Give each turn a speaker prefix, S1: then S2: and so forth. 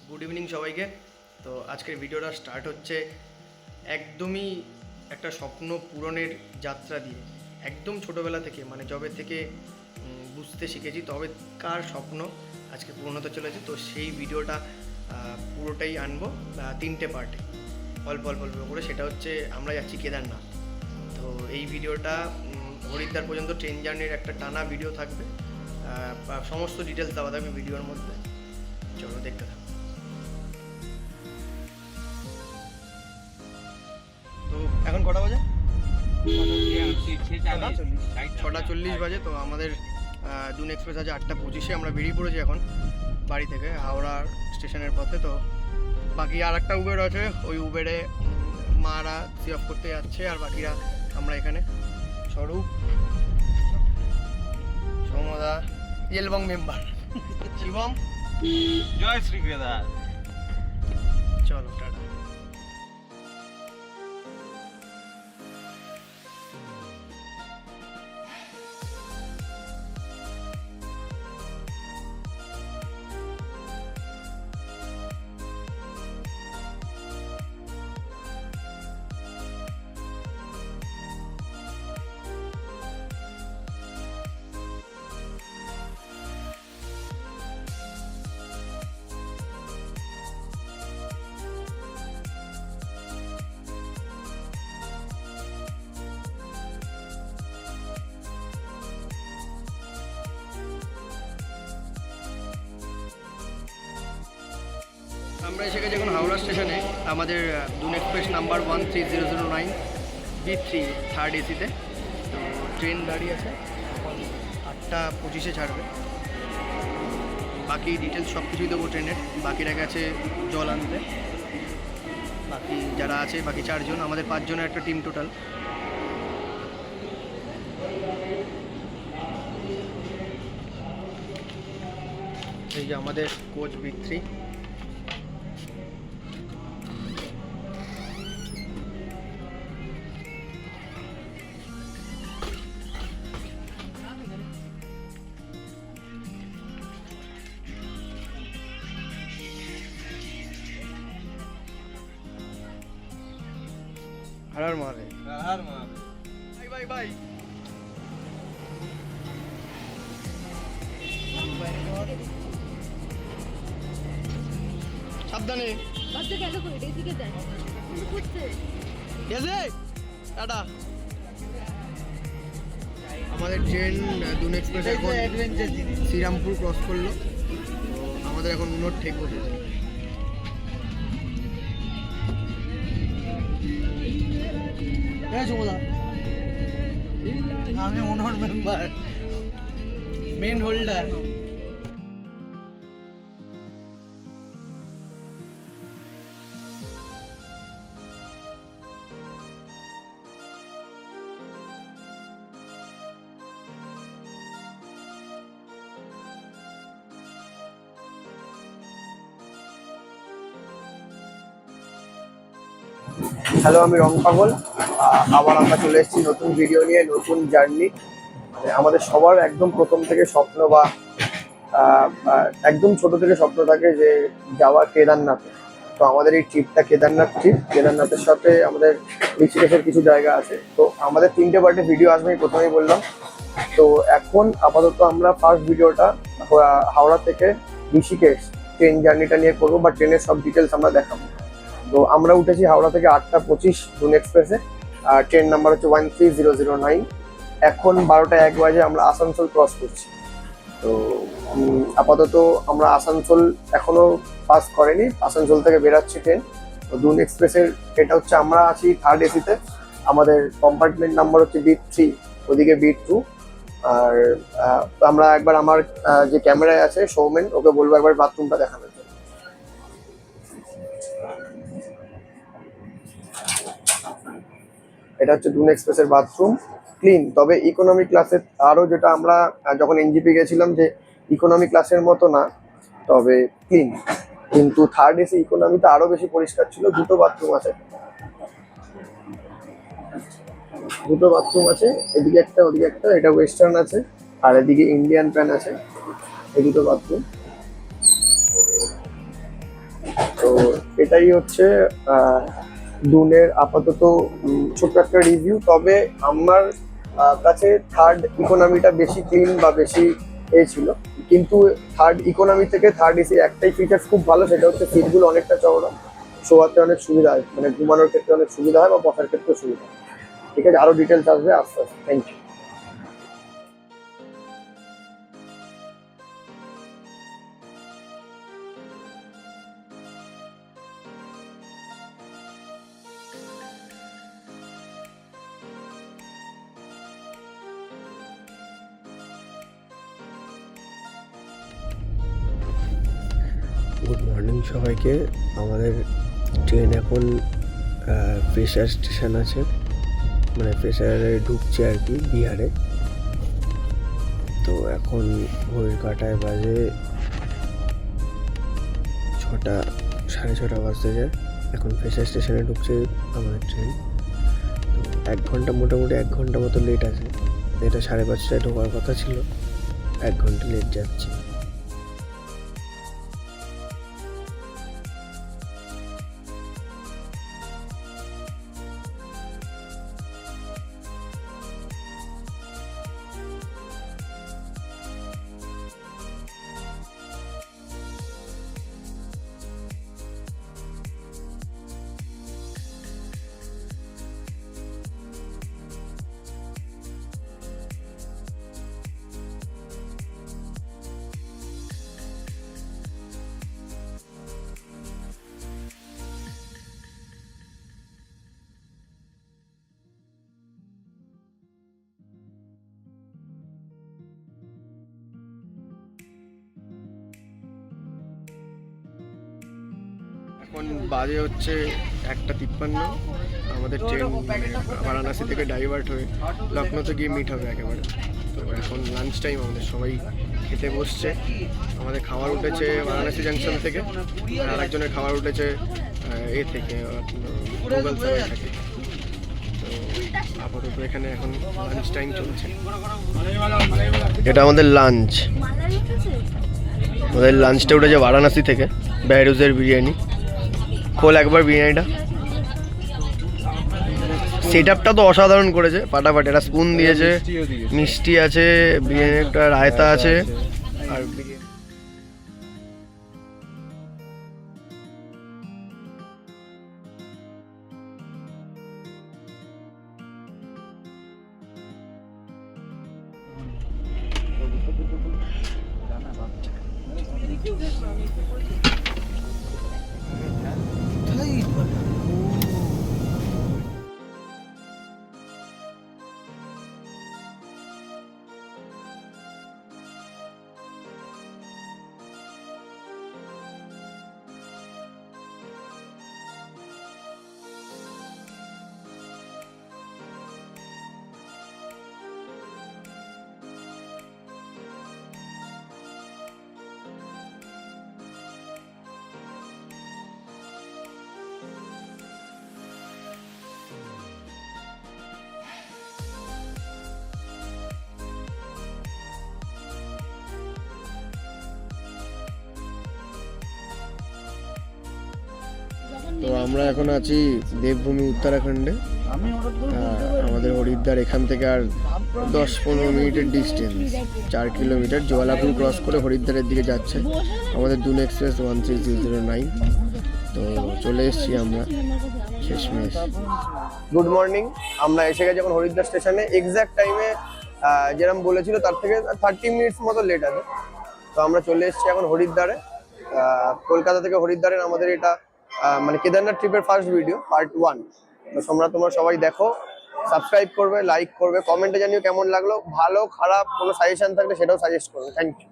S1: Good evening সবাইকে। তো আজকের ভিডিওটা স্টার্ট হচ্ছে একদমই একটা স্বপ্ন পূরণের যাত্রা দিয়ে। একদম ছোটোবেলা থেকে মানে যবে থেকে বুঝতে শিখেছি তবে কার স্বপ্ন আজকে পূরণ হতে চলেছে। তো সেই ভিডিওটা পুরোটাই আনবো তিনটে পার্টে, অল্প অল্প অল্প করে। সেটা হচ্ছে আমরা যাচ্ছি কেদারনাথ। তো এই ভিডিওটা হরিদ্বার পর্যন্ত ট্রেন জার্নির একটা টানা ভিডিও থাকবে, সমস্ত ডিটেলস দেওয়া থাকবে ভিডিওর মধ্যে। চলো দেখতে থাকো। তো এখন কটা বাজে? 6:40 বাজে। তো আমাদের দুন এক্সপ্রেস আছে 8:25। আমরা বেরিয়ে পড়েছি এখন বাড়ি থেকে হাওড়া স্টেশনের পথে। তো বাকি আর একটা উবের আছে, ওই উবেরে মারা সি অফ করতে যাচ্ছে, আর বাকিরা আমরা এখানে। স্বরূপ, সৌমদা, এলবং মেম্বার শিবম,
S2: জয় শ্রী কেদার।
S1: চলো টাটা। আমরা এসে গেছি এখন হাওড়া স্টেশনে। আমাদের দুন এক্সপ্রেস নাম্বার 13009 B3 থার্ড এসিতে। তো ট্রেন দাঁড়িয়ে আছে, এখন 8:25 ছাড়বে। বাকি ডিটেলস সব কিছুই দেবো ট্রেনের। বাকিরা গেছে জল আনতে। বাকি যারা আছে বাকি 4 জন, আমাদের 5 জনের একটা টিম টোটাল। এই যে আমাদের কোচ B3। हर मारे
S2: Har Mahadev.
S1: Bye bye bye. সাবধানে
S3: বাচ্চা গেল কই এদিকে দেখ কি করছে
S1: এসে টাটা। আমাদের ট্রেন দুন এক্সপ্রেস এখন শ্রীরামপুর ক্রস করলো। তো আমাদের এখন উনোর ঠেক বসেছে।
S2: আমি ওনার মেম্বার, মেন হোল্ডার।
S1: হ্যালো, আমি রং পাগল। আবার আমরা চলে এসেছি নতুন ভিডিও নিয়ে, নতুন জার্নি। আমাদের সবার একদম প্রথম থেকে স্বপ্ন বা একদম ছোট থেকে স্বপ্ন থাকে যে যাওয়া কেদারনাথে। তো আমাদের এই ট্রিপটা কেদারনাথ ট্রিপ। কেদারনাথের সাথে আমাদের ঋষিকেশের কিছু জায়গা আছে। তো আমাদের 3টে পার্টে ভিডিও আসবে, আমি প্রথমেই বললাম। তো এখন আপাতত আমরা ফার্স্ট ভিডিওটা হাওড়া থেকে ঋষিকেশ ট্রেন জার্নিটা নিয়ে করবো, বা ট্রেনের সব ডিটেলস আমরা দেখাবো। তো আমরা উঠেছি হাওড়া থেকে 8:25 দুন এক্সপ্রেসে। আর ট্রেন নাম্বার হচ্ছে 13009। এখন 12:01 বাজে, আমরা আসানসোল ক্রস করছি। তো আপাতত আমরা আসানসোল এখনো পাস করেনি, আসানসোল থেকে বেরাচ্ছি ট্রেন। তো দুন এক্সপ্রেসের এটা হচ্ছে, আমরা আছি থার্ড এসিতে। আমাদের কম্পার্টমেন্ট নাম্বার হচ্ছে B3, ওদিকে B2। আর আমরা একবার আমার যে ক্যামেরায় আছে সৌমেন, ওকে বলবো একবার বাথরুমটা দেখানোর জন্য। এটা হচ্ছে দুন এক্সপ্রেসের বাথরুম, ক্লিন। তবে ইকোনমি ক্লাসের আরও, যেটা আমরা যখন এনজিপি গেছিলাম, যে ইকোনমি ক্লাসের মতো না, তবে ক্লিন। কিন্তু থার্ড এসি ইকোনমিতে আরও বেশি পরিষ্কার ছিল। দুটো বাথরুম আছে, এদিকে একটা ওদিকে একটা। এটা ওয়েস্টার্ন আছে, আর এদিকে ইন্ডিয়ান প্যান আছে। এই দুটো বাথরুম। তো এটাই হচ্ছে দুনের আপাতত ছোট্ট একটা রিভিউ। তবে আমার কাছে থার্ড ইকোনমিটা বেশি ক্লিন বা বেশি ছিল, কিন্তু থার্ড ইকোনমি থেকে থার্ড এসি একটাই ফিচার্স খুব ভালো, সেটা হচ্ছে সিটগুলো অনেকটা চওড়া, শোয়াতে অনেক সুবিধা হয়, মানে ঘুমানোর ক্ষেত্রে অনেক সুবিধা হয় বা বসার ক্ষেত্রে সুবিধা হয়। ঠিক আছে, আরো ডিটেলস আসবে আস্তে আস্তে। Thank you.
S4: গুড মর্নিং সবাইকে। আমাদের ট্রেন এখন ফ্রেশার স্টেশন আছে, মানে ফ্রেশারে ঢুকছে আর কি, বিহারে। তো এখন ঘড়ির কাঁটায় বাজে 6টা, 6:30 বাজতে যায়। এখন ফ্রেশার স্টেশনে ঢুকছে আমাদের ট্রেন। তো 1 ঘন্টা, মোটামুটি 1 ঘন্টা মতো লেট আছে। এটা 5:30টায় ঢোকার কথা ছিল, 1 ঘন্টা লেট যাচ্ছে।
S1: এখন বাজে হচ্ছে 1:53। আমাদের ট্রেন বারাণসী থেকে ডাইভার্ট হয়ে লখনৌতে গিয়ে মিট হবে একেবারে। তো এখন লাঞ্চ টাইম, আমাদের সবাই খেতে বসছে। আমাদের খাবার উঠেছে বারাণসী জাংশন থেকে, আর আরেকজনের খাবার উঠেছে এ থেকে, মুঘলসরাই থেকে। তো আপাতত এখানে এখন লাঞ্চ টাইম চলছে। এটা আমাদের লাঞ্চ। আমাদের লাঞ্চটা উঠেছে বারাণসী থেকে, বেহরুজের বিরিয়ানি। খোল একবার বিরিয়ানিটা। সেট আপটা তো অসাধারণ করেছে, ফাটাফাটি। একটা স্পুন দিয়েছে, মিষ্টি আছে, বিরিয়ানি একটা রায়তা আছে, আর তো আমরা এখন আছি দেবভূমি উত্তরাখণ্ডে। আমাদের হরিদ্বার এখান থেকে আর 10-15 মিনিটের ডিস্টেন্স, 4 কিলোমিটার। জোয়ালাপুর ক্রস করে হরিদ্বারের দিকে যাচ্ছে আমাদের দুন এক্সপ্রেস 13009। তো চলে এসেছি আমরা শেষমেশ। Good morning. আমরা এসে গেছি এখন হরিদ্বার স্টেশনে। এক্স্যাক্ট টাইমে যেরকম বলেছিল তার থেকে 30 মিনিটস মতো লেট আছে। তো আমরা চলে এসেছি এখন হরিদ্বারে। কলকাতা থেকে হরিদ্বারের আমাদের এটা মানে কেদারনাথ ট্রিপের ফার্স্ট ভিডিও, পার্ট 1। তো তোমরা সবাই দেখো, সাবস্ক্রাইব করবে, লাইক করবে, কমেন্টে জানিও কেমন লাগলো। ভালো খারাপ কোনো সাজেশন থাকলে সেটাও সাজেস্ট করবে। Thank you.